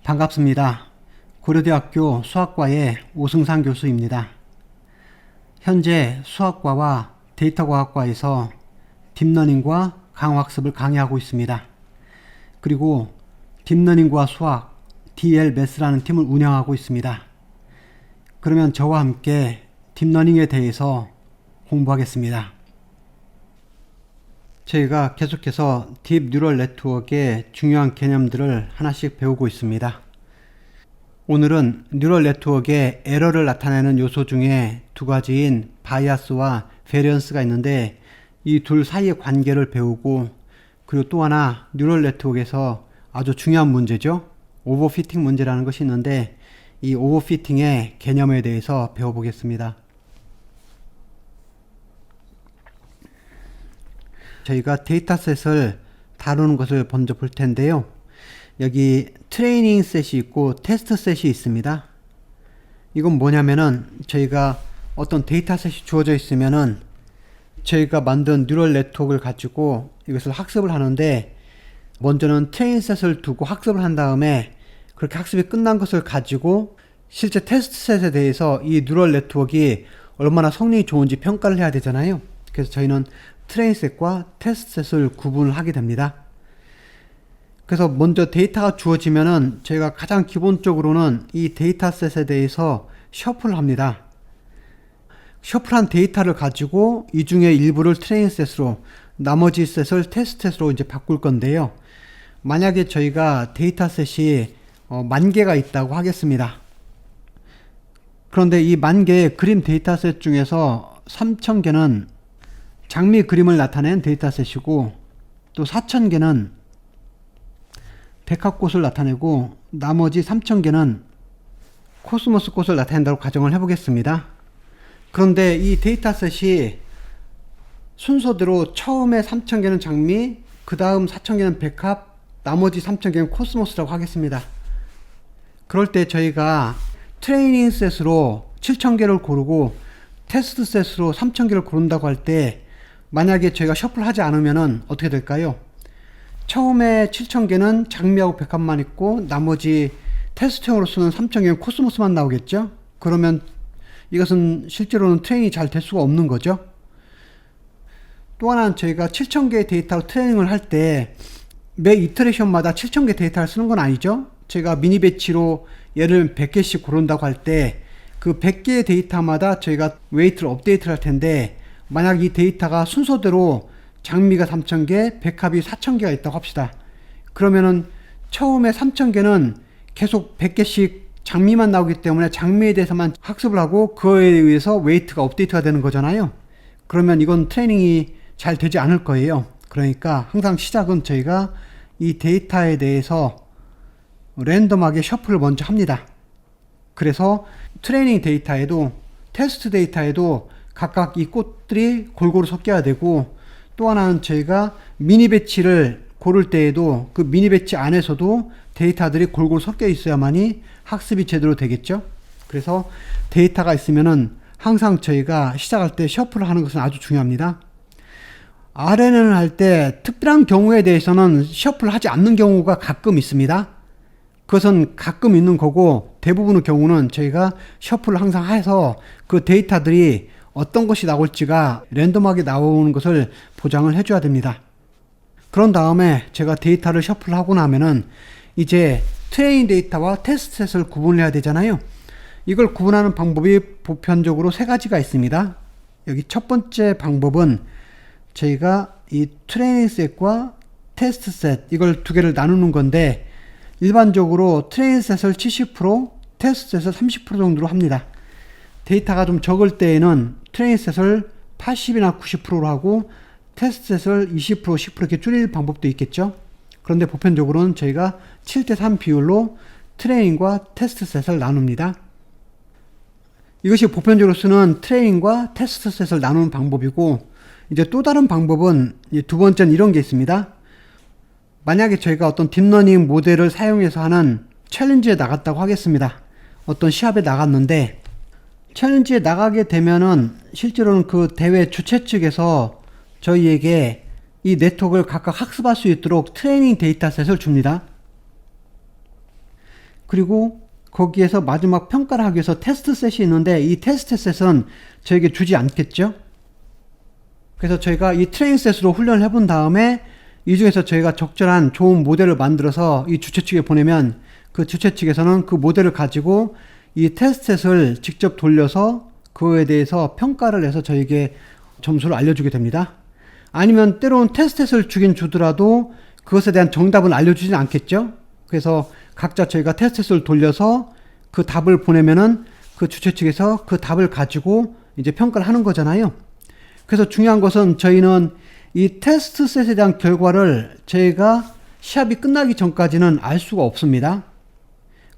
반갑습니다. 고려대학교 수학과의 오승상 교수입니다. 현재 수학과와 데이터과학과에서 딥러닝과 강화학습을 강의하고 있습니다. 그리고 딥러닝과 수학, DLMath라는 팀을 운영하고 있습니다. 그러면 저와 함께 딥러닝에 대해서 공부하겠습니다. 저희가 계속해서 딥 뉴럴 네트워크의 중요한 개념들을 하나씩 배우고 있습니다. 오늘은 뉴럴 네트워크의 에러를 나타내는 요소 중에 두 가지인 바이아스와 베리언스가 있는데 이 둘 사이의 관계를 배우고, 그리고 또 하나 뉴럴 네트워크에서 아주 중요한 문제죠. 오버피팅 문제라는 것이 있는데 이 오버피팅의 개념에 대해서 배워보겠습니다. 저희가 데이터셋을 다루는 것을 먼저 볼 텐데요. 여기 트레이닝 셋이 있고 테스트 셋이 있습니다. 이건 뭐냐면은 저희가 어떤 데이터셋이 주어져 있으면은 저희가 만든 뉴럴 네트워크를 가지고 이것을 학습을 하는데, 먼저는 트레이닝 셋을 두고 학습을 한 다음에 그렇게 학습이 끝난 것을 가지고 실제 테스트 셋에 대해서 이 뉴럴 네트워크가 얼마나 성능이 좋은지 평가를 해야 되잖아요. 그래서 저희는 트레이닝 셋과 테스트 셋을 구분을 하게 됩니다. 그래서 먼저 데이터가 주어지면은 저희가 가장 기본적으로는 이 데이터셋에 대해서 셔플을 합니다. 셔플한 데이터를 가지고 이 중에 일부를 트레이닝 셋으로, 나머지 셋을 테스트 셋으로 이제 바꿀 건데요. 만약에 저희가 데이터셋이 10,000개가 있다고 하겠습니다. 그런데 이 10,000개의 그림 데이터셋 중에서 3,000개는 장미 그림을 나타낸 데이터셋이고, 또 4,000개는 백합꽃을 나타내고, 나머지 3,000개는 코스모스 꽃을 나타낸다고 가정을 해보겠습니다. 그런데 이 데이터셋이 순서대로 처음에 3,000개는 장미, 그 다음 4,000개는 백합, 나머지 3,000개는 코스모스라고 하겠습니다. 그럴 때 저희가 트레이닝 셋으로 7,000개를 고르고 테스트 셋으로 3,000개를 고른다고 할 때, 만약에 저희가 셔플 하지 않으면은 어떻게 될까요? 처음에 7,000개는 장미하고 백합만 있고 나머지 테스트용으로 쓰는 3,000개는 코스모스만 나오겠죠? 그러면 이것은 실제로는 트레이닝이 잘 될 수가 없는 거죠. 또 하나는 저희가 7,000개의 데이터로 트레이닝을 할 때 매 이터레이션마다 7,000개 데이터를 쓰는 건 아니죠. 제가 미니 배치로 예를 100개씩 고른다고 할 때 그 100개의 데이터마다 저희가 웨이트를 업데이트를 할 텐데, 만약 이 데이터가 순서대로 장미가 3,000개, 백합이 4,000개가 있다고 합시다. 그러면은 처음에 3,000개는 계속 100개씩 장미만 나오기 때문에 장미에 대해서만 학습을 하고 그거에 의해서 웨이트가 업데이트가 되는 거잖아요. 그러면 이건 트레이닝이 잘 되지 않을 거예요. 그러니까 항상 시작은 저희가 이 데이터에 대해서 랜덤하게 셔플을 먼저 합니다. 그래서 트레이닝 데이터에도 테스트 데이터에도 각각 이 꽃들이 골고루 섞여야 되고, 또 하나는 저희가 미니 배치를 고를 때에도 그 미니 배치 안에서도 데이터들이 골고루 섞여 있어야만이 학습이 제대로 되겠죠. 그래서 데이터가 있으면은 항상 저희가 시작할 때 셔플을 하는 것은 아주 중요합니다. RNN을 할 때 특별한 경우에 대해서는 셔플을 하지 않는 경우가 가끔 있습니다. 그것은 가끔 있는 거고, 대부분의 경우는 저희가 셔플을 항상 해서 그 데이터들이 어떤 것이 나올지가 랜덤하게 나오는 것을 보장을 해줘야 됩니다. 그런 다음에 제가 데이터를 셔플하고 나면은 이제 트레이닝 데이터와 테스트 셋을 구분해야 되잖아요. 이걸 구분하는 방법이 보편적으로 세 가지가 있습니다. 여기 첫 번째 방법은 저희가 이 트레이닝 셋과 테스트 셋, 이걸 두 개를 나누는 건데, 일반적으로 트레이닝 셋을 70%, 테스트 셋을 30% 정도로 합니다. 데이터가 좀 적을 때에는 트레이닝 셋을 80이나 90%로 하고 테스트 셋을 20%, 10% 이렇게 줄일 방법도 있겠죠. 그런데 보편적으로는 저희가 7:3 비율로 트레이닝과 테스트 셋을 나눕니다. 이것이 보편적으로 쓰는 트레이닝과 테스트 셋을 나누는 방법이고, 이제 또 다른 방법은 두 번째는 이런 게 있습니다. 만약에 저희가 어떤 딥러닝 모델을 사용해서 하는 챌린지에 나갔다고 하겠습니다. 어떤 시합에 나갔는데, 챌린지에 나가게 되면은 실제로는 그 대회 주최 측에서 저희에게 이 네트워크를 각각 학습할 수 있도록 트레이닝 데이터셋을 줍니다. 그리고 거기에서 마지막 평가를 하기 위해서 테스트 셋이 있는데 이 테스트 셋은 저에게 주지 않겠죠. 그래서 저희가 이 트레인 셋으로 훈련을 해본 다음에 이 중에서 저희가 적절한 좋은 모델을 만들어서 이 주최 측에 보내면 그 주최 측에서는 그 모델을 가지고 이 테스트 셋을 직접 돌려서 그거에 대해서 평가를 해서 저에게 점수를 알려주게 됩니다. 아니면 때로는 테스트 셋을 주긴 주더라도 그것에 대한 정답은 알려주진 않겠죠. 그래서 각자 저희가 테스트 셋을 돌려서 그 답을 보내면은 그 주최 측에서 그 답을 가지고 이제 평가를 하는 거잖아요. 그래서 중요한 것은 저희는 이 테스트 셋에 대한 결과를 저희가 시합이 끝나기 전까지는 알 수가 없습니다.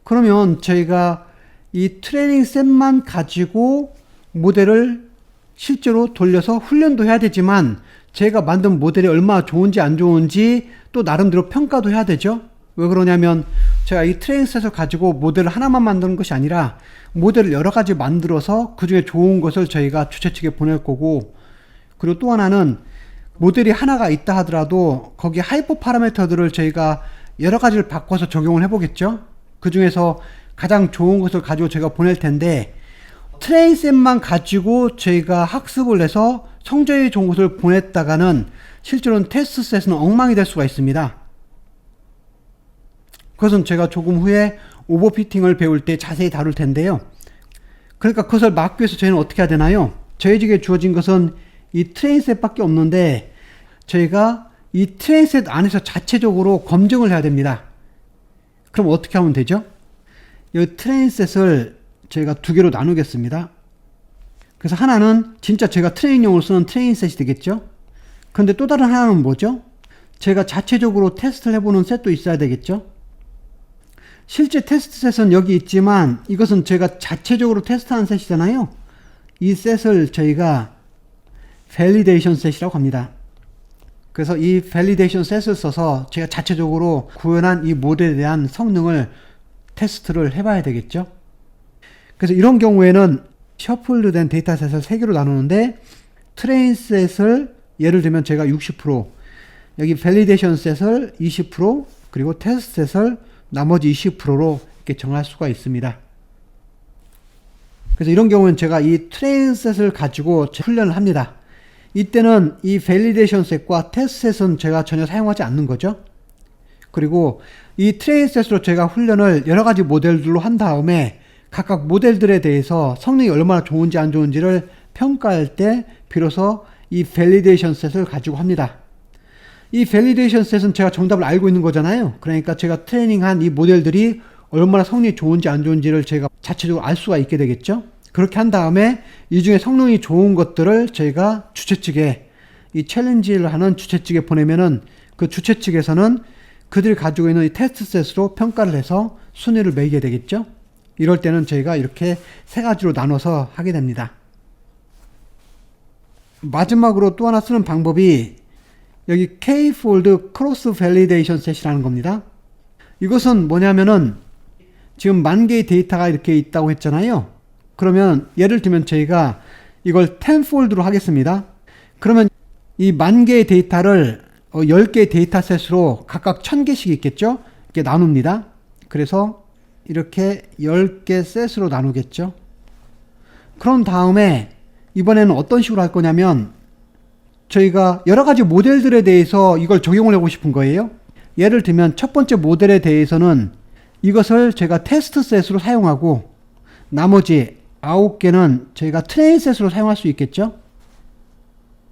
그러면 저희가 이 트레이닝 셋만 가지고 모델을 실제로 돌려서 훈련도 해야 되지만 제가 만든 모델이 얼마나 좋은지 안 좋은지 또 나름대로 평가도 해야 되죠. 왜 그러냐면 제가 이 트레이닝 셋을 가지고 모델을 하나만 만드는 것이 아니라 모델을 여러 가지 만들어서 그 중에 좋은 것을 저희가 주최 측에 보낼 거고, 그리고 또 하나는 모델이 하나가 있다 하더라도 거기 하이퍼 파라미터들을 저희가 여러 가지를 바꿔서 적용을 해보겠죠. 그 중에서 가장 좋은 것을 가지고 제가 보낼 텐데 트레인 셋만 가지고 저희가 학습을 해서 성적이 좋은 것을 보냈다가는 실제로는 테스트 셋은 엉망이 될 수가 있습니다. 그것은 제가 조금 후에 오버피팅을 배울 때 자세히 다룰 텐데요. 그러니까 그것을 막기 위해서 저희는 어떻게 해야 되나요? 저희에게 주어진 것은 이 트레인 셋밖에 없는데 저희가 이 트레인 셋 안에서 자체적으로 검증을 해야 됩니다. 그럼 어떻게 하면 되죠? 이 트레인 셋을 저희가 두 개로 나누겠습니다. 그래서 하나는 진짜 제가 트레이닝용으로 쓰는 트레인 셋이 되겠죠. 그런데 또 다른 하나는 뭐죠? 제가 자체적으로 테스트를 해보는 셋도 있어야 되겠죠. 실제 테스트 셋은 여기 있지만 이것은 제가 자체적으로 테스트한 셋이잖아요. 이 셋을 저희가 밸리데이션 셋이라고 합니다. 그래서 이 밸리데이션 셋을 써서 제가 자체적으로 구현한 이 모델에 대한 성능을 테스트를 해봐야 되겠죠. 그래서 이런 경우에는 셔플드 된 데이터셋을 3개로 나누는데 트레인 셋을 예를 들면 제가 60%, 여기 밸리데이션 셋을 20%, 그리고 테스트 셋을 나머지 20%로 이렇게 정할 수가 있습니다. 그래서 이런 경우는 제가 이 트레인 셋을 가지고 훈련을 합니다. 이때는 이 밸리데이션 셋과 테스트 셋은 제가 전혀 사용하지 않는 거죠. 그리고 이 트레인 셋으로 제가 훈련을 여러 가지 모델들로 한 다음에 각각 모델들에 대해서 성능이 얼마나 좋은지 안 좋은지를 평가할 때 비로소 이 밸리데이션 셋을 가지고 합니다. 이 밸리데이션 셋은 제가 정답을 알고 있는 거잖아요. 그러니까 제가 트레이닝한 이 모델들이 얼마나 성능이 좋은지 안 좋은지를 제가 자체적으로 알 수가 있게 되겠죠. 그렇게 한 다음에 이 중에 성능이 좋은 것들을 저희가 주최 측에 이 챌린지를 하는 주최 측에 보내면은 그 주최 측에서는 그들이 가지고 있는 이 테스트 셋으로 평가를 해서 순위를 매기게 되겠죠. 이럴 때는 저희가 이렇게 세 가지로 나눠서 하게 됩니다. 마지막으로 또 하나 쓰는 방법이 여기 K-fold cross validation set이라는 겁니다. 이것은 뭐냐면은 지금 10,000개의 데이터가 이렇게 있다고 했잖아요. 그러면 예를 들면 저희가 이걸 10fold로 하겠습니다. 그러면 이 10,000개의 데이터를 10개의 데이터셋으로 각각 1,000개씩 있겠죠? 이렇게 나눕니다. 그래서 이렇게 10개 셋으로 나누겠죠. 그런 다음에 이번에는 어떤 식으로 할 거냐면 저희가 여러 가지 모델들에 대해서 이걸 적용을 하고 싶은 거예요. 예를 들면 첫 번째 모델에 대해서는 이것을 제가 테스트 셋으로 사용하고 나머지 9개는 저희가 트레인 셋으로 사용할 수 있겠죠.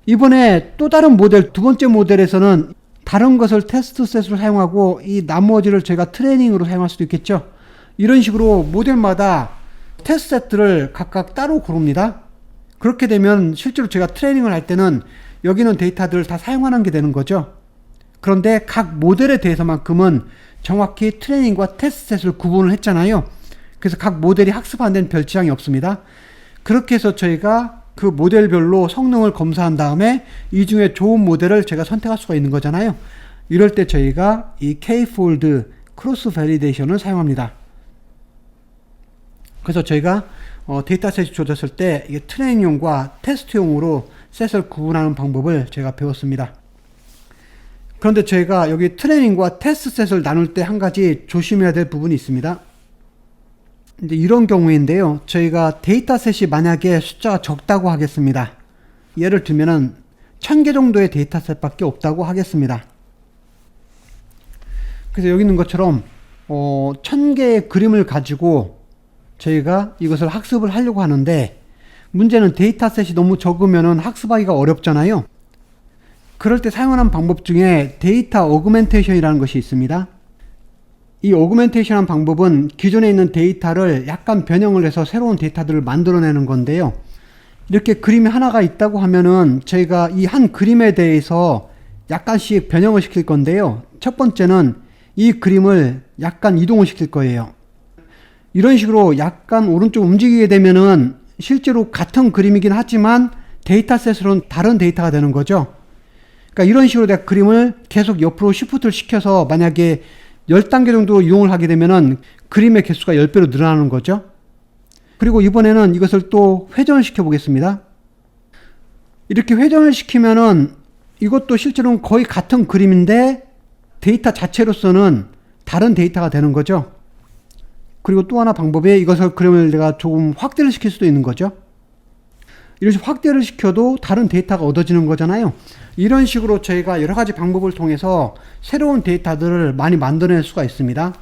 이번에 또 다른 모델, 두 번째 모델에서는 다른 것을 테스트 셋으로 사용하고 이 나머지를 제가 트레이닝으로 사용할 수도 있겠죠. 이런 식으로 모델마다 테스트 셋들을 각각 따로 고릅니다. 그렇게 되면 실제로 제가 트레이닝을 할 때는 여기는 데이터들을 다 사용하는 게 되는 거죠. 그런데 각 모델에 대해서만큼은 정확히 트레이닝과 테스트 셋을 구분을 했잖아요. 그래서 각 모델이 학습하는 데는 별 지장이 없습니다. 그렇게 해서 저희가 그 모델별로 성능을 검사한 다음에 이 중에 좋은 모델을 제가 선택할 수가 있는 거잖아요. 이럴 때 저희가 이 K-fold 크로스 밸리데이션을 사용합니다. 그래서 저희가 데이터셋이 주어졌을 때 이게 트레이닝용과 테스트용으로 셋을 구분하는 방법을 제가 배웠습니다. 그런데 저희가 여기 트레이닝과 테스트 셋을 나눌 때 한 가지 조심해야 될 부분이 있습니다. 이제 이런 경우인데요. 저희가 데이터셋이 만약에 숫자가 적다고 하겠습니다. 예를 들면은 1000개 정도의 데이터셋밖에 없다고 하겠습니다. 그래서 여기 있는 것처럼 1000개의 그림을 가지고 저희가 이것을 학습을 하려고 하는데, 문제는 데이터셋이 너무 적으면은 학습하기가 어렵잖아요. 그럴 때 사용하는 방법 중에 데이터 어그멘테이션이라는 것이 있습니다. 이 어그멘테이션한 방법은 기존에 있는 데이터를 약간 변형을 해서 새로운 데이터들을 만들어내는 건데요. 이렇게 그림이 하나가 있다고 하면은 저희가 이 한 그림에 대해서 약간씩 변형을 시킬 건데요. 첫 번째는 이 그림을 약간 이동을 시킬 거예요. 이런 식으로 약간 오른쪽 움직이게 되면은 실제로 같은 그림이긴 하지만 데이터셋으로는 다른 데이터가 되는 거죠. 그러니까 이런 식으로 내가 그림을 계속 옆으로 시프트를 시켜서 만약에 10단계 정도 이용을 하게 되면은 그림의 개수가 10배로 늘어나는 거죠. 그리고 이번에는 이것을 또 회전을 시켜 보겠습니다. 이렇게 회전을 시키면은 이것도 실제로는 거의 같은 그림인데 데이터 자체로서는 다른 데이터가 되는 거죠. 그리고 또 하나 방법에 이것을 그림을 내가 조금 확대를 시킬 수도 있는 거죠. 이런 식으로 확대를 시켜도 다른 데이터가 얻어지는 거잖아요. 이런 식으로 저희가 여러 가지 방법을 통해서 새로운 데이터들을 많이 만들어낼 수가 있습니다.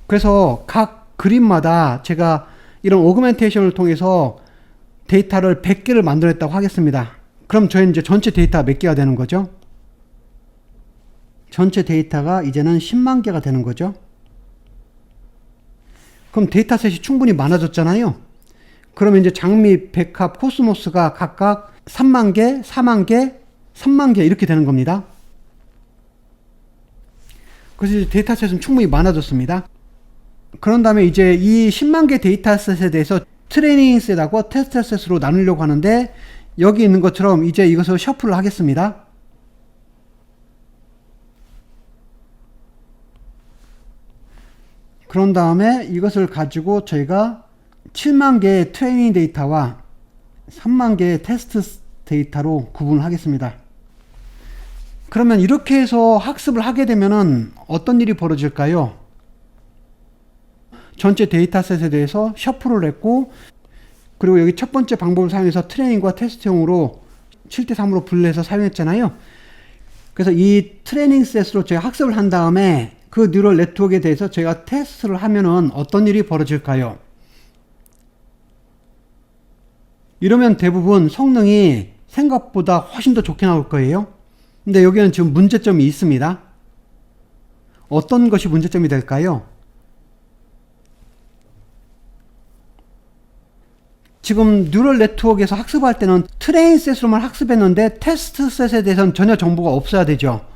그래서 각 그림마다 제가 이런 오그멘테이션을 통해서 데이터를 100개를 만들어냈다고 하겠습니다. 그럼 저희는 이제 전체 데이터가 몇 개가 되는 거죠? 전체 데이터가 이제는 10만 개가 되는 거죠. 그럼 데이터셋이 충분히 많아졌잖아요. 그러면 이제 장미, 백합, 코스모스가 각각 3만 개, 4만 개, 3만 개 이렇게 되는 겁니다. 그래서 이제 데이터셋은 충분히 많아졌습니다. 그런 다음에 이제 이 10만 개 데이터셋에 대해서 트레이닝 셋하고 테스트 셋으로 나누려고 하는데, 여기 있는 것처럼 이제 이것을 셔플을 하겠습니다. 그런 다음에 이것을 가지고 저희가 7만 개의 트레이닝 데이터와 3만 개의 테스트 데이터로 구분을 하겠습니다. 그러면 이렇게 해서 학습을 하게 되면은 어떤 일이 벌어질까요? 전체 데이터셋에 대해서 셔플을 했고, 그리고 여기 첫 번째 방법을 사용해서 트레이닝과 테스트용으로 7대3으로 분리해서 사용했잖아요. 그래서 이 트레이닝 셋으로 제가 학습을 한 다음에 그 뉴럴 네트워크에 대해서 제가 테스트를 하면은 어떤 일이 벌어질까요? 이러면 대부분 성능이 생각보다 훨씬 더 좋게 나올 거예요. 근데 여기는 지금 문제점이 있습니다. 어떤 것이 문제점이 될까요? 지금 뉴럴 네트워크에서 학습할 때는 트레인 셋으로만 학습했는데 테스트 셋에 대해서는 전혀 정보가 없어야 되죠.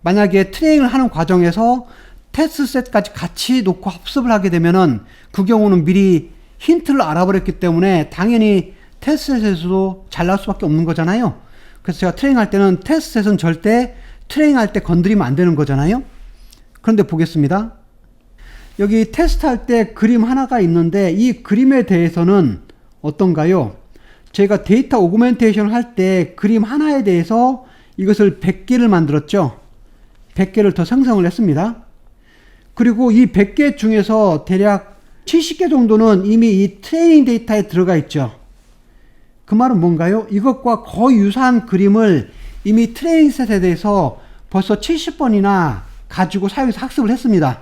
만약에 트레이닝을 하는 과정에서 테스트 셋까지 같이 놓고 학습을 하게 되면은 그 경우는 미리 힌트를 알아버렸기 때문에 당연히 테스트 셋에서도 잘 나올 수밖에 없는 거잖아요. 그래서 제가 트레이닝할 때는 테스트 셋은 절대 트레이닝할 때 건드리면 안 되는 거잖아요. 그런데 보겠습니다. 여기 테스트할 때 그림 하나가 있는데 이 그림에 대해서는 어떤가요? 제가 데이터 오그멘테이션을 할 때 그림 하나에 대해서 이것을 100개를 만들었죠. 100개를 더 생성을 했습니다. 그리고 이 100개 중에서 대략 70개 정도는 이미 이 트레이닝 데이터에 들어가 있죠. 그 말은 뭔가요? 이것과 거의 유사한 그림을 이미 트레이닝 셋에 대해서 벌써 70번이나 가지고 사용해서 학습을 했습니다.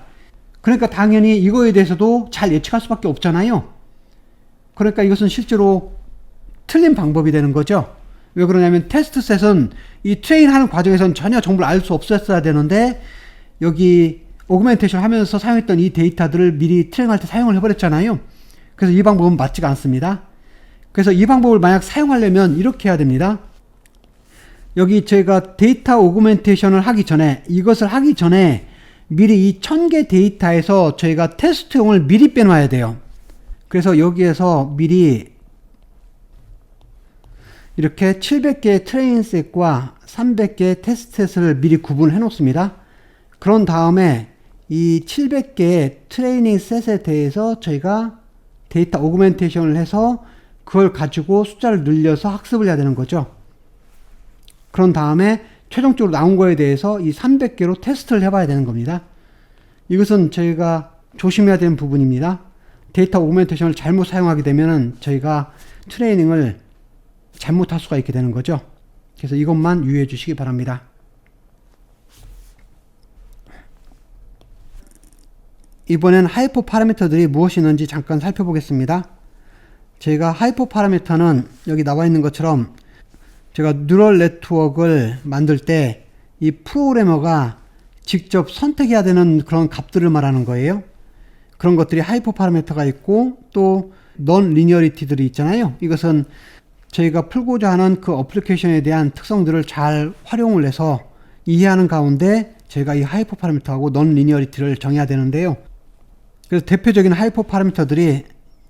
그러니까 당연히 이거에 대해서도 잘 예측할 수밖에 없잖아요. 그러니까 이것은 실제로 틀린 방법이 되는 거죠. 왜 그러냐면 테스트 셋은 이 트레인 하는 과정에서는 전혀 정보를 알 수 없었어야 되는데 여기 오그멘테이션 하면서 사용했던 이 데이터들을 미리 트레이닝할 때 사용을 해버렸잖아요. 그래서 이 방법은 맞지가 않습니다. 그래서 이 방법을 만약 사용하려면 이렇게 해야 됩니다. 여기 저희가 데이터 오그멘테이션을 하기 전에, 이것을 하기 전에 미리 이 1000개 데이터에서 저희가 테스트용을 미리 빼놔야 돼요. 그래서 여기에서 미리 이렇게 700개의 트레이닝 셋과 300개의 테스트 셋을 미리 구분해 놓습니다. 그런 다음에 이 700개의 트레이닝 셋에 대해서 저희가 데이터 오그멘테이션을 해서 그걸 가지고 숫자를 늘려서 학습을 해야 되는 거죠. 그런 다음에 최종적으로 나온 거에 대해서 이 300개로 테스트를 해봐야 되는 겁니다. 이것은 저희가 조심해야 되는 부분입니다. 데이터 오그멘테이션을 잘못 사용하게 되면 저희가 트레이닝을 잘못할 수가 있게 되는 거죠. 그래서 이것만 유의해 주시기 바랍니다. 이번엔 하이퍼 파라미터들이 무엇이 있는지 잠깐 살펴보겠습니다. 저희가 하이퍼 파라미터는 여기 나와 있는 것처럼 제가 뉴럴 네트워크를 만들 때 이 프로그래머가 직접 선택해야 되는 그런 값들을 말하는 거예요. 그런 것들이 하이퍼 파라미터가 있고 또 넌 리니어리티들이 있잖아요. 이것은 저희가 풀고자 하는 그 어플리케이션에 대한 특성들을 잘 활용을 해서 이해하는 가운데 저희가 이 하이퍼 파라미터하고 넌 리니어리티를 정해야 되는데요. 그래서 대표적인 하이퍼 파라미터들이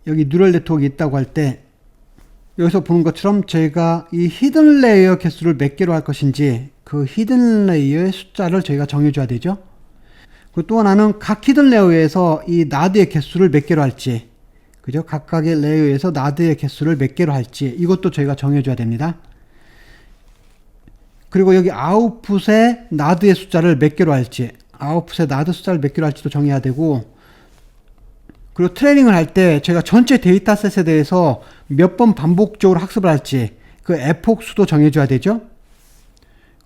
여기 뉴럴 네트워크가 있다고 할 때 여기서 보는 것처럼 저희가 이 히든 레이어 개수를 몇 개로 할 것인지 그 히든 레이어의 숫자를 저희가 정해줘야 되죠. 그리고 또 하나는 각 히든 레이어에서 이 나드의 개수를 몇 개로 할지, 그죠? 각각의 레이어에서 나드의 개수를 몇 개로 할지 이것도 저희가 정해줘야 됩니다. 그리고 여기 아웃풋의 나드의 숫자를 몇 개로 할지, 아웃풋의 나드 숫자를 몇 개로 할지도 정해야 되고, 그리고 트레이닝을 할 때 제가 전체 데이터셋에 대해서 몇 번 반복적으로 학습을 할지 그 에폭 수도 정해줘야 되죠.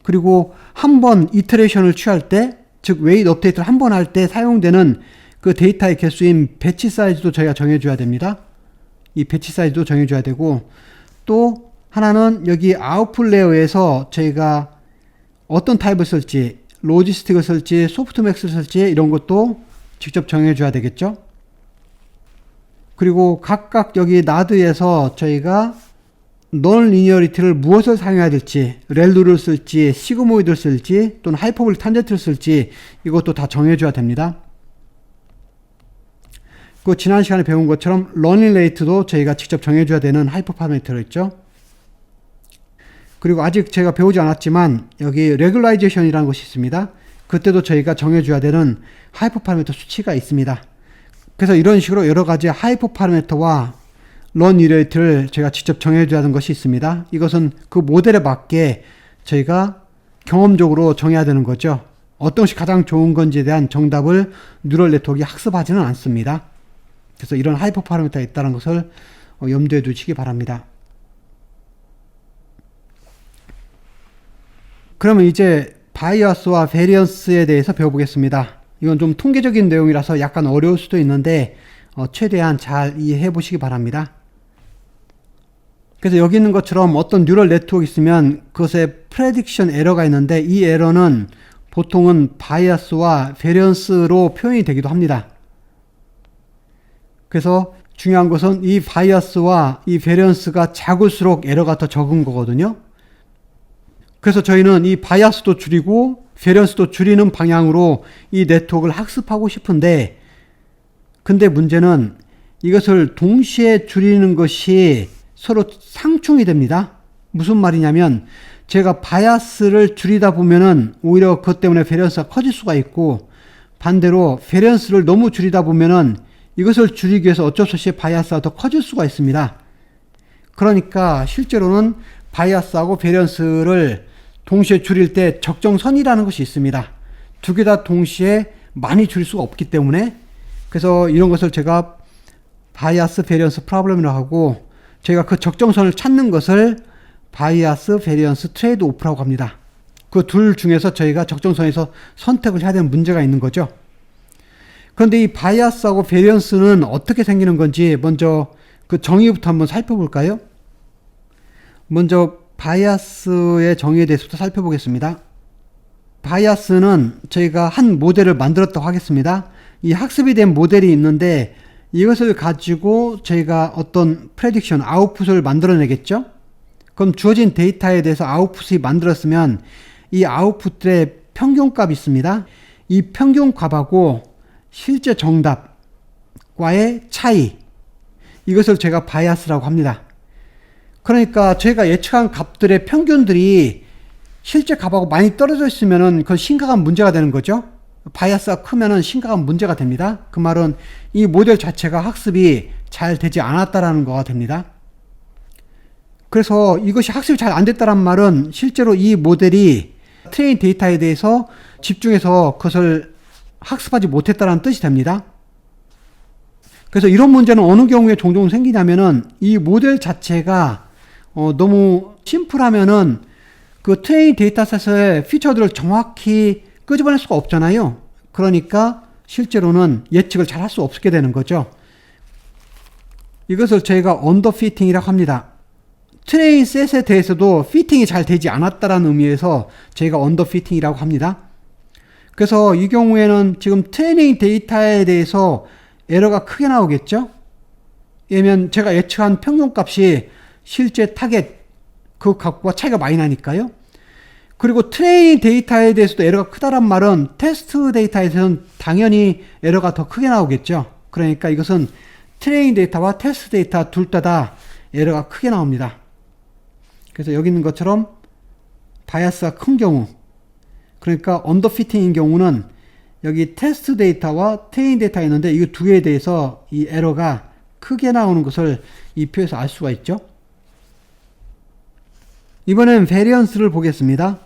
그리고 한 번 이터레이션을 취할 때, 즉 웨이트 업데이트를 한 번 할 때 사용되는 그 데이터의 개수인 배치 사이즈도 저희가 정해줘야 됩니다. 이 배치 사이즈도 정해줘야 되고, 또 하나는 여기 아웃풋 레이어에서 저희가 어떤 타입을 쓸지, 로지스틱을 쓸지, 소프트맥스를 쓸지 이런 것도 직접 정해줘야 되겠죠. 그리고 각각 여기 나드에서 저희가 넌 리니어리티를 무엇을 사용해야 될지, 렐루를 쓸지, 시그모이드를 쓸지, 또는 하이퍼볼릭 탄젠트를 쓸지 이것도 다 정해줘야 됩니다. 그 지난 시간에 배운 것처럼 러닝 레이트도 저희가 직접 정해줘야 되는 하이퍼 파라미터가 있죠. 그리고 아직 제가 배우지 않았지만 여기 레귤라이제이션이라는 것이 있습니다. 그때도 저희가 정해줘야 되는 하이퍼 파라미터 수치가 있습니다. 그래서 이런 식으로 여러 가지 하이퍼 파라미터와 런 리니어리티를 제가 직접 정해줘야 하는 것이 있습니다. 이것은 그 모델에 맞게 저희가 경험적으로 정해야 되는 거죠. 어떤 것이 가장 좋은 건지에 대한 정답을 뉴럴 네트워크가 학습하지는 않습니다. 그래서 이런 하이퍼 파라미터가 있다는 것을 염두에 두시기 바랍니다. 그러면 이제 바이어스와 베리언스에 대해서 배워보겠습니다. 이건 좀 통계적인 내용이라서 약간 어려울 수도 있는데 최대한 잘 이해해 보시기 바랍니다. 그래서 여기 있는 것처럼 어떤 뉴럴 네트워크 있으면 그것에 프레딕션 에러가 있는데 이 에러는 보통은 바이어스와 베리언스로 표현이 되기도 합니다. 그래서 중요한 것은 이 바이어스와 이 베리언스가 작을수록 에러가 더 적은 거거든요. 그래서 저희는 이 바이어스도 줄이고 베리언스도 줄이는 방향으로 이 네트워크를 학습하고 싶은데, 근데 문제는 이것을 동시에 줄이는 것이 서로 상충이 됩니다. 무슨 말이냐면 제가 바이어스를 줄이다 보면은 오히려 그것 때문에 베리언스가 커질 수가 있고, 반대로 베리언스를 너무 줄이다 보면은 이것을 줄이기 위해서 어쩔 수 없이 바이어스가 더 커질 수가 있습니다. 그러니까 실제로는 바이어스하고 베리언스를 동시에 줄일 때 적정선이라는 것이 있습니다. 두 개 다 동시에 많이 줄일 수가 없기 때문에, 그래서 이런 것을 제가 바이어스 베리언스 프로블럼이라고 하고, 제가 그 적정선을 찾는 것을 바이어스 베리언스 트레이드 오프라고 합니다. 그 둘 중에서 저희가 적정선에서 선택을 해야 되는 문제가 있는 거죠. 그런데 이 바이어스하고 베리언스는 어떻게 생기는 건지 먼저 그 정의부터 한번 살펴볼까요? 먼저 바이어스의 정의에 대해서부터 살펴보겠습니다. 바이어스는 저희가 한 모델을 만들었다고 하겠습니다. 이 학습이 된 모델이 있는데 이것을 가지고 저희가 어떤 프레딕션, 아웃풋을 만들어내겠죠? 그럼 주어진 데이터에 대해서 아웃풋이 만들었으면 이 아웃풋의 평균값이 있습니다. 이 평균값하고 실제 정답과의 차이, 이것을 제가 바이어스라고 합니다. 그러니까 저희가 예측한 값들의 평균들이 실제 값하고 많이 떨어져 있으면은 그건 심각한 문제가 되는 거죠. 바이어스가 크면은 심각한 문제가 됩니다. 그 말은 이 모델 자체가 학습이 잘 되지 않았다라는 거가 됩니다. 그래서 이것이 학습이 잘 안 됐다는 말은 실제로 이 모델이 트레인 데이터에 대해서 집중해서 그것을 학습하지 못했다는 뜻이 됩니다. 그래서 이런 문제는 어느 경우에 종종 생기냐면은 이 모델 자체가 너무 심플하면은 그 트레이닝 데이터셋의 피처들을 정확히 끄집어낼 수가 없잖아요. 그러니까 실제로는 예측을 잘 할 수 없게 되는 거죠. 이것을 저희가 언더피팅이라고 합니다. 트레이닝 셋에 대해서도 피팅이 잘 되지 않았다라는 의미에서 저희가 언더피팅이라고 합니다. 그래서 이 경우에는 지금 트레이닝 데이터에 대해서 에러가 크게 나오겠죠? 왜냐면 제가 예측한 평균값이 실제 타겟 그 값과 차이가 많이 나니까요. 그리고 트레이닝 데이터에 대해서도 에러가 크다란 말은 테스트 데이터에서는 당연히 에러가 더 크게 나오겠죠. 그러니까 이것은 트레이닝 데이터와 테스트 데이터 둘 다 에러가 크게 나옵니다. 그래서 여기 있는 것처럼 바이어스가 큰 경우, 그러니까 언더피팅인 경우는 여기 테스트 데이터와 트레이닝 데이터가 있는데 이 두 개에 대해서 이 에러가 크게 나오는 것을 이 표에서 알 수가 있죠. 이번엔 베리언스를 보겠습니다.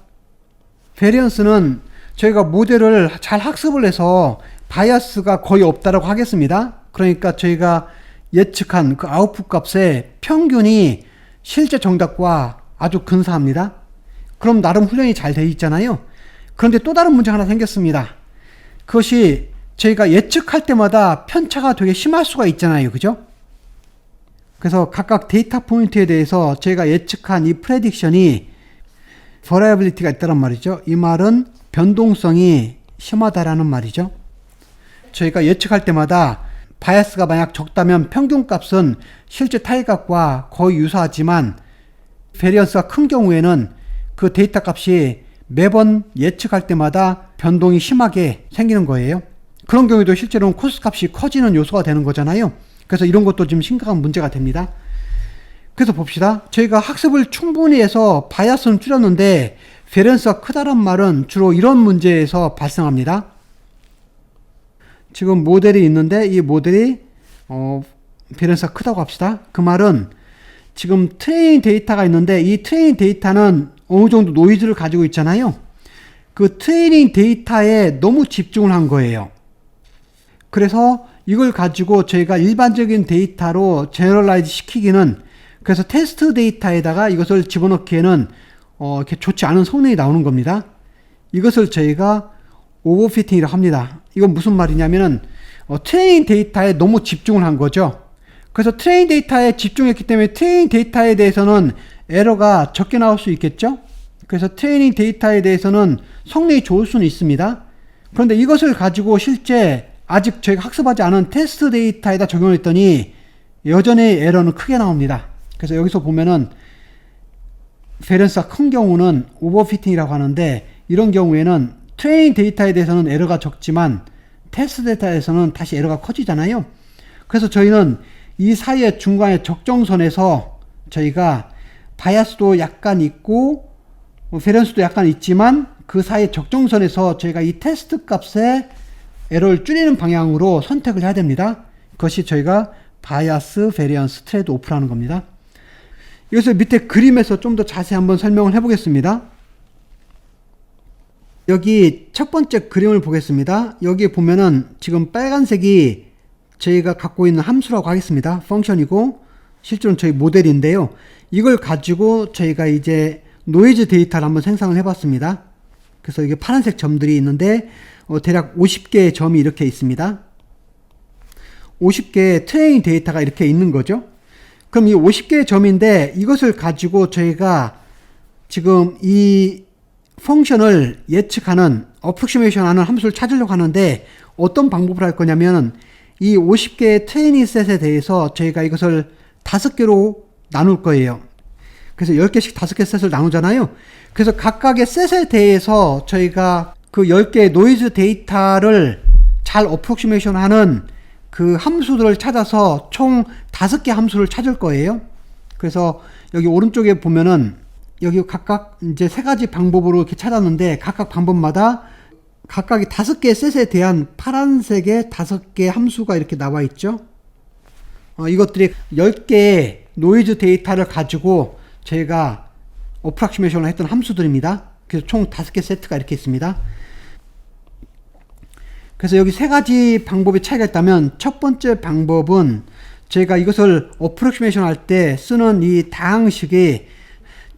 베리언스는 저희가 모델을 잘 학습을 해서 바이어스가 거의 없다라고 하겠습니다. 그러니까 저희가 예측한 그 아웃풋 값의 평균이 실제 정답과 아주 근사합니다. 그럼 나름 훈련이 잘 돼 있잖아요. 그런데 또 다른 문제가 하나 생겼습니다. 그것이 저희가 예측할 때마다 편차가 되게 심할 수가 있잖아요. 그죠? 그래서 각각 데이터 포인트에 대해서 저희가 예측한 이 프레딕션이 버라이어빌리티가 있다는 말이죠. 이 말은 변동성이 심하다라는 말이죠. 저희가 예측할 때마다 바이어스가 만약 적다면 평균값은 실제 타깃값과 거의 유사하지만 베리언스가 큰 경우에는 그 데이터 값이 매번 예측할 때마다 변동이 심하게 생기는 거예요. 그런 경우에도 실제로는 코스 값이 커지는 요소가 되는 거잖아요. 그래서 이런 것도 지금 심각한 문제가 됩니다. 그래서 봅시다. 저희가 학습을 충분히 해서 바이어스는 줄였는데 베리언스가 크다란 말은 주로 이런 문제에서 발생합니다. 지금 모델이 있는데 이 모델이 베리언스가 크다고 합시다. 그 말은 지금 트레이닝 데이터가 있는데 이 트레이닝 데이터는 어느 정도 노이즈를 가지고 있잖아요. 그 트레이닝 데이터에 너무 집중을 한 거예요. 그래서 이걸 가지고 저희가 일반적인 데이터로 제너럴라이즈 시키기는, 그래서 테스트 데이터에다가 이것을 집어넣기에는 이렇게 좋지 않은 성능이 나오는 겁니다. 이것을 저희가 오버피팅이라고 합니다. 이건 무슨 말이냐면은 트레이닝 데이터에 너무 집중을 한 거죠. 그래서 트레이닝 데이터에 집중했기 때문에 트레이닝 데이터에 대해서는 에러가 적게 나올 수 있겠죠. 그래서 트레이닝 데이터에 대해서는 성능이 좋을 수는 있습니다. 그런데 이것을 가지고 실제 아직 저희가 학습하지 않은 테스트 데이터에다 적용을 했더니 여전히 에러는 크게 나옵니다. 그래서 여기서 보면은 베리언스가 큰 경우는 오버피팅이라고 하는데, 이런 경우에는 트레이닝 데이터에 대해서는 에러가 적지만 테스트 데이터에서는 다시 에러가 커지잖아요. 그래서 저희는 이 사이의 중간에 적정선에서 저희가 바이어스도 약간 있고 베리언스도 약간 있지만 그 사이의 적정선에서 저희가 이 테스트 값의 에러를 줄이는 방향으로 선택을 해야 됩니다. 그것이 저희가 바이어스 베리언스 트레이드 오프라는 겁니다. 이것을 밑에 그림에서 좀 더 자세히 한번 설명을 해보겠습니다. 여기 첫 번째 그림을 보겠습니다. 여기 보면은 지금 빨간색이 저희가 갖고 있는 함수라고 하겠습니다. 펑션이고 실제로는 저희 모델인데요. 이걸 가지고 저희가 이제 노이즈 데이터를 한번 생성을 해봤습니다. 그래서 이게 파란색 점들이 있는데 대략 50개의 점이 이렇게 있습니다. 50개의 트레이닝 데이터가 이렇게 있는 거죠. 그럼 이 50개의 점인데 이것을 가지고 저희가 지금 이 펑션을 예측하는 어프로시메이션 하는 함수를 찾으려고 하는데 어떤 방법을 할 거냐면 이 50개의 트레이닝 셋에 대해서 저희가 이것을 5개로 나눌 거예요. 그래서 10개씩 5개 셋을 나누잖아요. 그래서 각각의 셋에 대해서 저희가 그 10개의 노이즈 데이터를 잘 어프로시메이션 하는 그 함수들을 찾아서 총 5개 함수를 찾을 거예요. 그래서 여기 오른쪽에 보면은 여기 각각 이제 3가지 방법으로 이렇게 찾았는데 각각 방법마다 각각이 5개의 셋에 대한 파란색의 5개 함수가 이렇게 나와 있죠. 이것들이 10개의 노이즈 데이터를 가지고 저희가 어프로시메이션을 했던 함수들입니다. 그래서 총 5개 세트가 이렇게 있습니다. 그래서 여기 세 가지 방법의 차이가 있다면, 첫 번째 방법은 제가 이것을 어프로크시메이션 할 때 쓰는 이 다항식의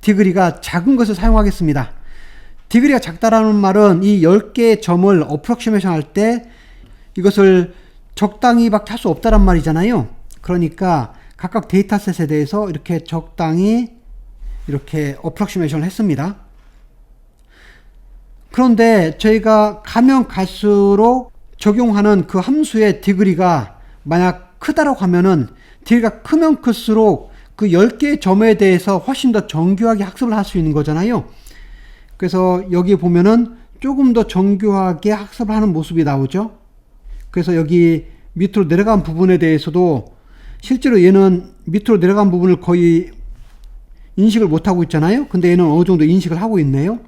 디그리가 작은 것을 사용하겠습니다. 디그리가 작다라는 말은 이 10개의 점을 어프로크시메이션 할 때 이것을 적당히 밖에 할 수 없다란 말이잖아요. 그러니까 각각 데이터셋에 대해서 이렇게 적당히 이렇게 어프로크시메이션을 했습니다. 그런데 저희가 가면 갈수록 적용하는 그 함수의 디그리가 만약 크다라고 하면은, 디그리가 크면 클수록 그 10개의 점에 대해서 훨씬 더 정교하게 학습을 할 수 있는 거잖아요. 그래서 여기 보면은 조금 더 정교하게 학습을 하는 모습이 나오죠. 그래서 여기 밑으로 내려간 부분에 대해서도 실제로 얘는 밑으로 내려간 부분을 거의 인식을 못하고 있잖아요. 근데 얘는 어느 정도 인식을 하고 있네요.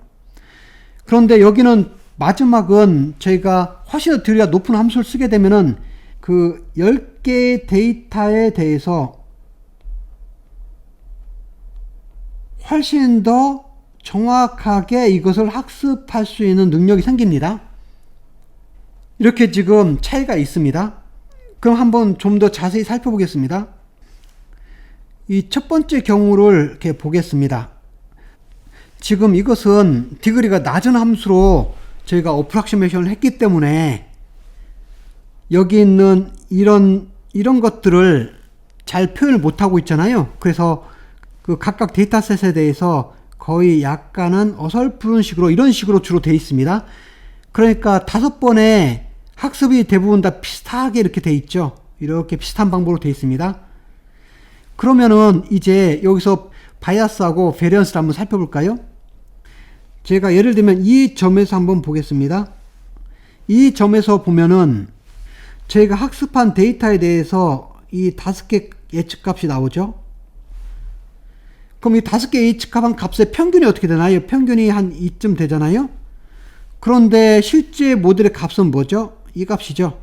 그런데 여기는 마지막은 저희가 훨씬 더 디그리가 높은 함수를 쓰게 되면은 그 10개의 데이터에 대해서 훨씬 더 정확하게 이것을 학습할 수 있는 능력이 생깁니다. 이렇게 지금 차이가 있습니다. 그럼 한번 좀 더 자세히 살펴보겠습니다. 이 첫 번째 경우를 이렇게 보겠습니다. 지금 이것은 디그리가 낮은 함수로 저희가 어프로크시메이션을 했기 때문에 여기 있는 이런 것들을 잘 표현을 못하고 있잖아요. 그래서 그 각각 데이터셋에 대해서 거의 약간은 어설픈 식으로, 이런 식으로 주로 되어 있습니다. 그러니까 5번의 학습이 대부분 다 비슷하게 이렇게 되어 있죠. 이렇게 비슷한 방법으로 되어 있습니다. 그러면은 이제 여기서 바이아스하고 베리언스를 한번 살펴볼까요? 제가 예를 들면 이 점에서 한번 보겠습니다. 이 점에서 보면은 저희가 학습한 데이터에 대해서 이 5개 예측값이 나오죠. 그럼 이 5개 예측한 값의 평균이 어떻게 되나요? 평균이 한 2쯤 되잖아요. 그런데 실제 모델의 값은 뭐죠? 이 값이죠.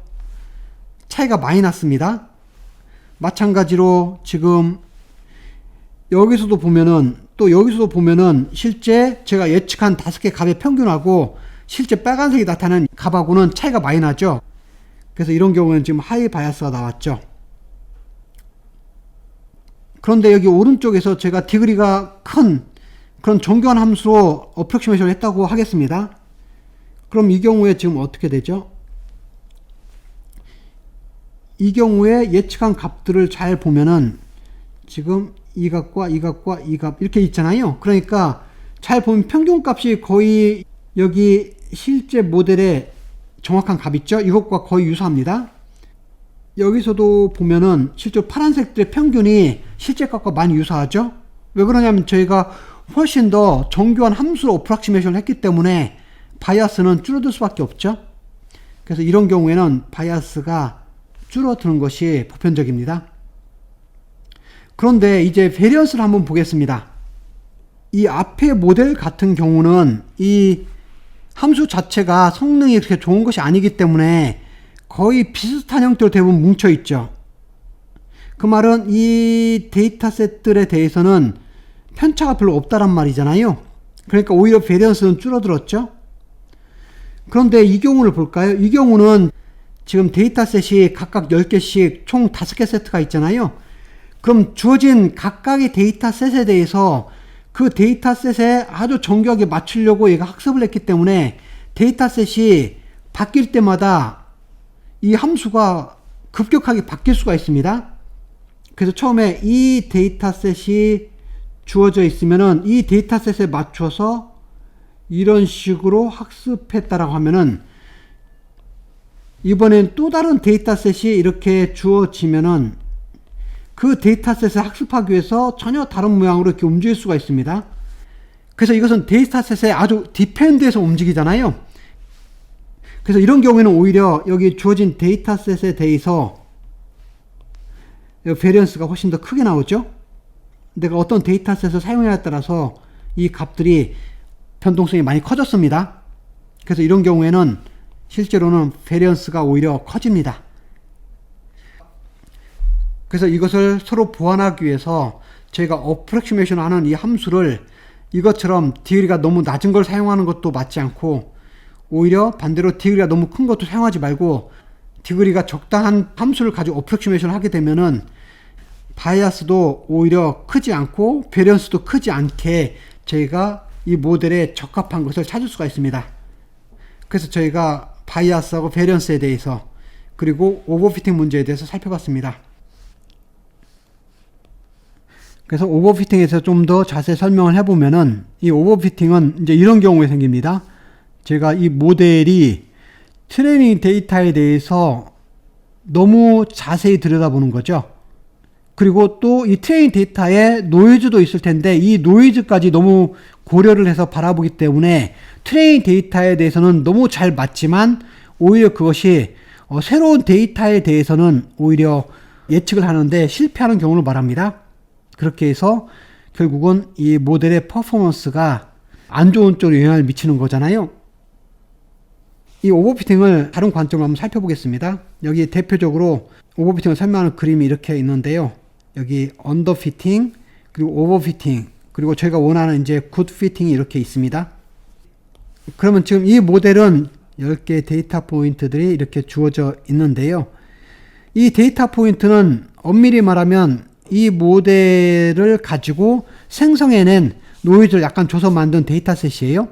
차이가 많이 났습니다. 마찬가지로 지금 여기서도 보면은, 또 여기서도 보면은 실제 제가 예측한 5개 값의 평균하고 실제 빨간색이 나타나는 값하고는 차이가 많이 나죠. 그래서 이런 경우는 지금 하이 바이아스가 나왔죠. 그런데 여기 오른쪽에서 제가 디그리가 큰 그런 정교한 함수로 어프로크시메이션을 했다고 하겠습니다. 그럼 이 경우에 지금 어떻게 되죠? 이 경우에 예측한 값들을 잘 보면은 지금 이 값과 이 값과 이 값 이렇게 있잖아요. 그러니까 잘 보면 평균값이 거의 여기 실제 모델의 정확한 값 있죠? 이것과 거의 유사합니다. 여기서도 보면은 실제 파란색들의 평균이 실제 값과 많이 유사하죠? 왜 그러냐면 저희가 훨씬 더 정교한 함수로 어프로크시메이션을 했기 때문에 바이아스는 줄어들 수밖에 없죠. 그래서 이런 경우에는 바이아스가 줄어드는 것이 보편적입니다. 그런데 이제 베리언스를 한번 보겠습니다. 이 앞의 모델 같은 경우는 이 함수 자체가 성능이 그렇게 좋은 것이 아니기 때문에 거의 비슷한 형태로 대부분 뭉쳐 있죠. 그 말은 이 데이터셋들에 대해서는 편차가 별로 없다란 말이잖아요. 그러니까 오히려 베리언스는 줄어들었죠. 그런데 이 경우를 볼까요? 이 경우는 지금 데이터셋이 각각 10개씩 총 5개 세트가 있잖아요. 그럼 주어진 각각의 데이터셋에 대해서 그 데이터셋에 아주 정교하게 맞추려고 얘가 학습을 했기 때문에 데이터셋이 바뀔 때마다 이 함수가 급격하게 바뀔 수가 있습니다. 그래서 처음에 이 데이터셋이 주어져 있으면은 이 데이터셋에 맞춰서 이런 식으로 학습했다라고 하면은 이번엔 또 다른 데이터셋이 이렇게 주어지면은 그 데이터셋을 학습하기 위해서 전혀 다른 모양으로 이렇게 움직일 수가 있습니다. 그래서 이것은 데이터셋에 아주 디펜드해서 움직이잖아요. 그래서 이런 경우에는 오히려 여기 주어진 데이터셋에 대해서 베리언스가 훨씬 더 크게 나오죠. 내가 어떤 데이터셋을 사용하냐에 따라서 이 값들이 변동성이 많이 커졌습니다. 그래서 이런 경우에는 실제로는 베리언스가 오히려 커집니다. 그래서 이것을 서로 보완하기 위해서 저희가 어프로크시메이션 하는 이 함수를 이것처럼 디그리가 너무 낮은 걸 사용하는 것도 맞지 않고 오히려 반대로 디그리가 너무 큰 것도 사용하지 말고 디그리가 적당한 함수를 가지고 어프로크시메이션을 하게 되면은 바이아스도 오히려 크지 않고 베리언스도 크지 않게 저희가 이 모델에 적합한 것을 찾을 수가 있습니다. 그래서 저희가 바이아스하고 베리언스에 대해서 그리고 오버피팅 문제에 대해서 살펴봤습니다. 그래서 오버피팅에서 좀 더 자세히 설명을 해보면은 이 오버피팅은 이제 이런 경우에 생깁니다. 제가 이 모델이 트레이닝 데이터에 대해서 너무 자세히 들여다보는 거죠. 그리고 또 이 트레이닝 데이터에 노이즈도 있을 텐데 이 노이즈까지 너무 고려를 해서 바라보기 때문에 트레이닝 데이터에 대해서는 너무 잘 맞지만 오히려 그것이 새로운 데이터에 대해서는 오히려 예측을 하는데 실패하는 경우를 말합니다. 그렇게 해서 결국은 이 모델의 퍼포먼스가 안 좋은 쪽으로 영향을 미치는 거잖아요. 이 오버피팅을 다른 관점으로 한번 살펴보겠습니다. 여기 대표적으로 오버피팅을 설명하는 그림이 이렇게 있는데요. 여기 언더피팅, 그리고 오버피팅, 그리고 저희가 원하는 이제 굿피팅이 이렇게 있습니다. 그러면 지금 이 모델은 10개의 데이터 포인트들이 이렇게 주어져 있는데요. 이 데이터 포인트는 엄밀히 말하면 이 모델을 가지고 생성해낸 노이즈를 약간 줘서 만든 데이터셋이에요.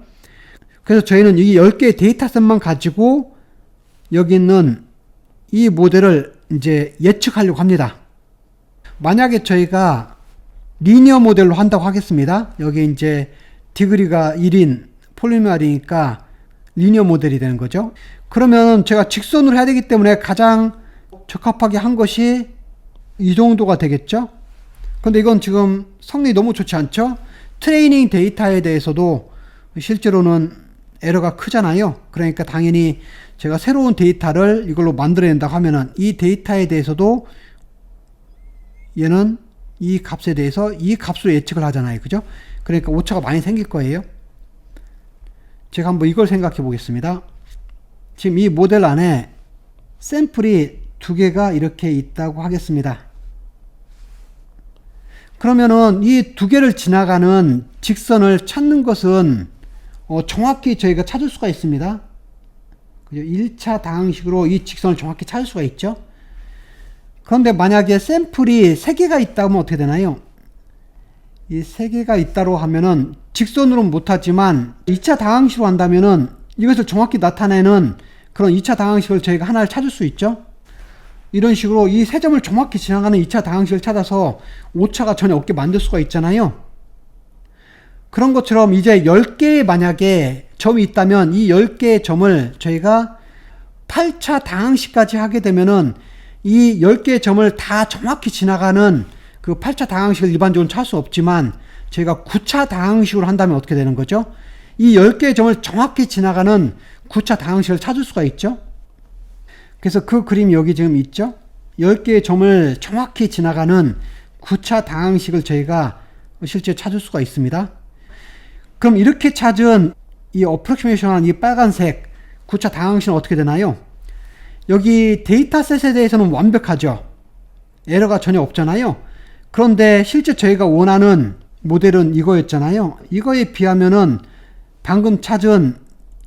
그래서 저희는 이 10개의 데이터셋만 가지고 여기 있는 이 모델을 이제 예측하려고 합니다. 만약에 저희가 리니어 모델로 한다고 하겠습니다. 여기 이제 디그리가 1인 폴리노미알이니까 리니어 모델이 되는 거죠. 그러면 제가 직선으로 해야 되기 때문에 가장 적합하게 한 것이 이 정도가 되겠죠. 근데 이건 지금 성능이 너무 좋지 않죠. 트레이닝 데이터에 대해서도 실제로는 에러가 크잖아요. 그러니까 당연히 제가 새로운 데이터를 이걸로 만들어낸다고 하면은 이 데이터에 대해서도 얘는 이 값에 대해서 이 값으로 예측을 하잖아요. 그죠? 그러니까 오차가 많이 생길 거예요. 제가 한번 이걸 생각해 보겠습니다. 지금 이 모델 안에 샘플이 2개가 이렇게 있다고 하겠습니다. 그러면은 이 2개를 지나가는 직선을 찾는 것은 정확히 저희가 찾을 수가 있습니다. 1차 다항식으로 이 직선을 정확히 찾을 수가 있죠. 그런데 만약에 샘플이 3개가 있다면 어떻게 되나요? 이 3개가 있다고 하면은 직선으로는 못하지만 2차 다항식으로 한다면은 이것을 정확히 나타내는 그런 2차 다항식을 저희가 하나를 찾을 수 있죠. 이런 식으로 이 3점을 정확히 지나가는 2차 다항식을 찾아서 오차가 전혀 없게 만들 수가 있잖아요. 그런 것처럼 이제 10개의 만약에 점이 있다면 이 10개의 점을 저희가 8차 다항식까지 하게 되면은 이 10개의 점을 다 정확히 지나가는 그 8차 다항식을 일반적으로 찾을 수 없지만 저희가 9차 다항식으로 한다면 어떻게 되는 거죠? 이 10개의 점을 정확히 지나가는 9차 다항식을 찾을 수가 있죠. 그래서 그 그림이 여기 지금 있죠. 10개의 점을 정확히 지나가는 9차 다항식을 저희가 실제 찾을 수가 있습니다. 그럼 이렇게 찾은 이 어프로크시메이션한 이 빨간색 9차 다항식은 어떻게 되나요? 여기 데이터셋에 대해서는 완벽하죠. 에러가 전혀 없잖아요. 그런데 실제 저희가 원하는 모델은 이거였잖아요. 이거에 비하면은 방금 찾은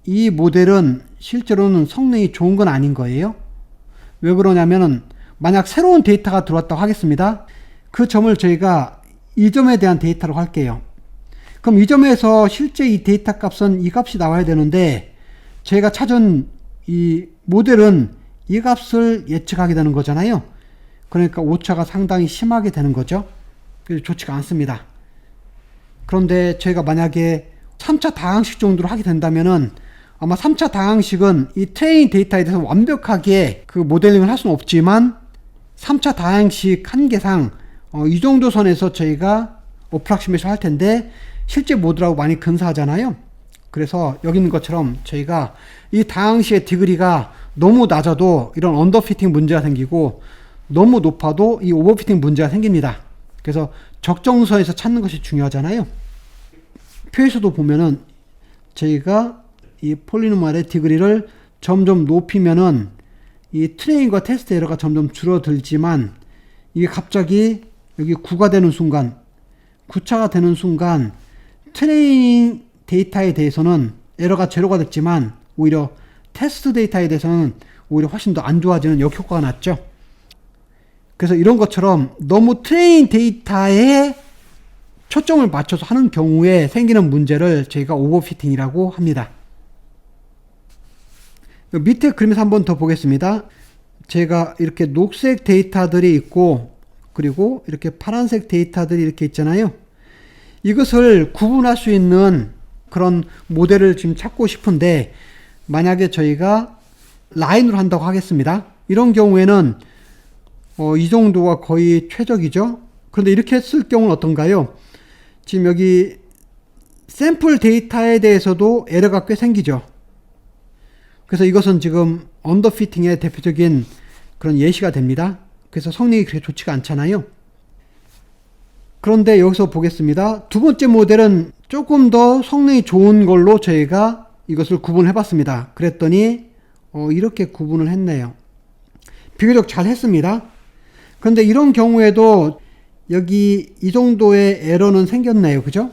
이 모델은 실제로는 성능이 좋은 건 아닌 거예요. 왜 그러냐면은 만약 새로운 데이터가 들어왔다고 하겠습니다. 그 점을 저희가 이 점에 대한 데이터로 할게요. 그럼 이 점에서 실제 이 데이터 값은 이 값이 나와야 되는데 저희가 찾은 이 모델은 이 값을 예측하게 되는 거잖아요. 그러니까 오차가 상당히 심하게 되는 거죠. 그래서 좋지가 않습니다. 그런데 저희가 만약에 3차 다항식 정도로 하게 된다면은 아마 3차 다항식은 이 트레이닝 데이터에 대해서 완벽하게 그 모델링을 할 수는 없지만 3차 다항식 한계상 이 정도 선에서 저희가 어프락시메이션 할 텐데 실제 모델하고 많이 근사하잖아요. 그래서 여기 있는 것처럼 저희가 이 다항식의 디그리가 너무 낮아도 이런 언더피팅 문제가 생기고 너무 높아도 이 오버피팅 문제가 생깁니다. 그래서 적정선에서 찾는 것이 중요하잖아요. 표에서도 보면은 저희가 이 폴리노미알의 디그리를 점점 높이면은 이 트레이닝과 테스트 에러가 점점 줄어들지만 이게 갑자기 여기 9가 되는 순간 9차가 되는 순간 트레이닝 데이터에 대해서는 에러가 제로가 됐지만 오히려 테스트 데이터에 대해서는 오히려 훨씬 더 안 좋아지는 역효과가 났죠. 그래서 이런 것처럼 너무 트레이닝 데이터에 초점을 맞춰서 하는 경우에 생기는 문제를 저희가 오버피팅이라고 합니다. 밑에 그림에서 한번 더 보겠습니다. 제가 이렇게 녹색 데이터들이 있고 그리고 이렇게 파란색 데이터들이 이렇게 있잖아요. 이것을 구분할 수 있는 그런 모델을 지금 찾고 싶은데 만약에 저희가 라인으로 한다고 하겠습니다. 이런 경우에는 이 정도가 거의 최적이죠. 그런데 이렇게 했을 경우는 어떤가요? 지금 여기 샘플 데이터에 대해서도 에러가 꽤 생기죠. 그래서 이것은 지금 언더피팅의 대표적인 그런 예시가 됩니다. 그래서 성능이 그렇게 좋지가 않잖아요. 그런데 여기서 보겠습니다. 두 번째 모델은 조금 더 성능이 좋은 걸로 저희가 이것을 구분해 봤습니다. 그랬더니 이렇게 구분을 했네요. 비교적 잘 했습니다. 그런데 이런 경우에도 여기 이 정도의 에러는 생겼네요. 그죠?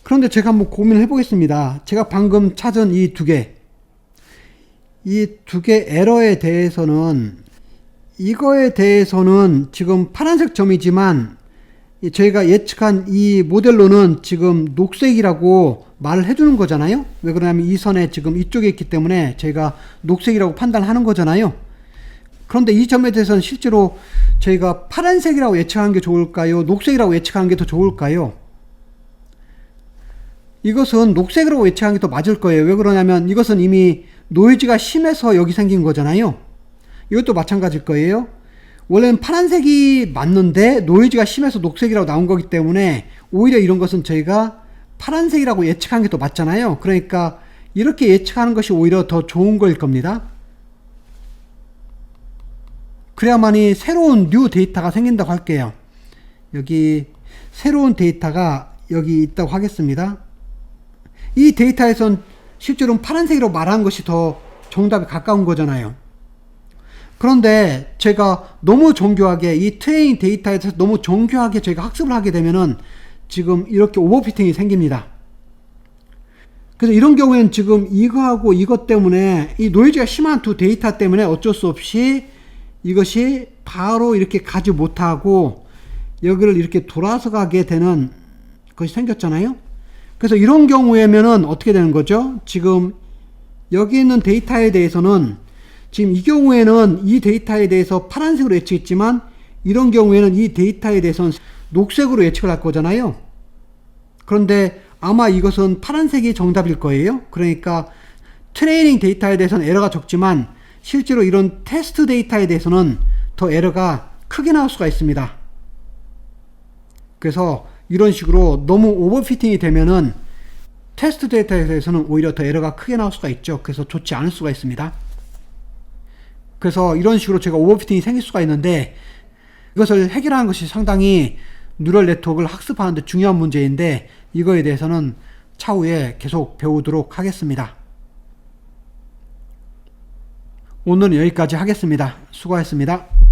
그런데 제가 한번 고민을 해 보겠습니다. 제가 방금 찾은 이 두 개 에러에 대해서는 이거에 대해서는 지금 파란색 점이지만 저희가 예측한 이 모델로는 지금 녹색이라고 말을 해주는 거잖아요. 왜 그러냐면 이 선에 지금 이쪽에 있기 때문에 저희가 녹색이라고 판단하는 거잖아요. 그런데 이 점에 대해서는 실제로 저희가 파란색이라고 예측하는 게 좋을까요? 녹색이라고 예측하는 게 더 좋을까요? 이것은 녹색이라고 예측하는 게 더 맞을 거예요. 왜 그러냐면 이것은 이미 노이즈가 심해서 여기 생긴 거잖아요. 이것도 마찬가지일 거예요. 원래는 파란색이 맞는데 노이즈가 심해서 녹색이라고 나온 거기 때문에 오히려 이런 것은 저희가 파란색이라고 예측한 게 더 맞잖아요. 그러니까 이렇게 예측하는 것이 오히려 더 좋은 거일 겁니다. 그래야만이 새로운 뉴 데이터가 생긴다고 할게요. 여기 새로운 데이터가 여기 있다고 하겠습니다. 이 데이터에선 실제로는 파란색이라고 말한 것이 더 정답에 가까운 거잖아요. 그런데 제가 너무 정교하게 이 트레이닝 데이터에 대해서 너무 정교하게 저희가 학습을 하게 되면은 지금 이렇게 오버피팅이 생깁니다. 그래서 이런 경우에는 지금 이거하고 이것 때문에 이 노이즈가 심한 두 데이터 때문에 어쩔 수 없이 이것이 바로 이렇게 가지 못하고 여기를 이렇게 돌아서 가게 되는 것이 생겼잖아요. 그래서 이런 경우에면은 어떻게 되는 거죠? 지금 여기 있는 데이터에 대해서는 지금 이 경우에는 이 데이터에 대해서 파란색으로 예측했지만 이런 경우에는 이 데이터에 대해서는 녹색으로 예측을 할 거잖아요. 그런데 아마 이것은 파란색이 정답일 거예요. 그러니까 트레이닝 데이터에 대해서는 에러가 적지만 실제로 이런 테스트 데이터에 대해서는 더 에러가 크게 나올 수가 있습니다. 그래서 이런 식으로 너무 오버피팅이 되면은 테스트 데이터에 대해서는 오히려 더 에러가 크게 나올 수가 있죠. 그래서 좋지 않을 수가 있습니다. 그래서 이런 식으로 제가 오버피팅이 생길 수가 있는데 이것을 해결하는 것이 상당히 뉴럴 네트워크를 학습하는 데 중요한 문제인데 이거에 대해서는 차후에 계속 배우도록 하겠습니다. 오늘은 여기까지 하겠습니다. 수고하셨습니다.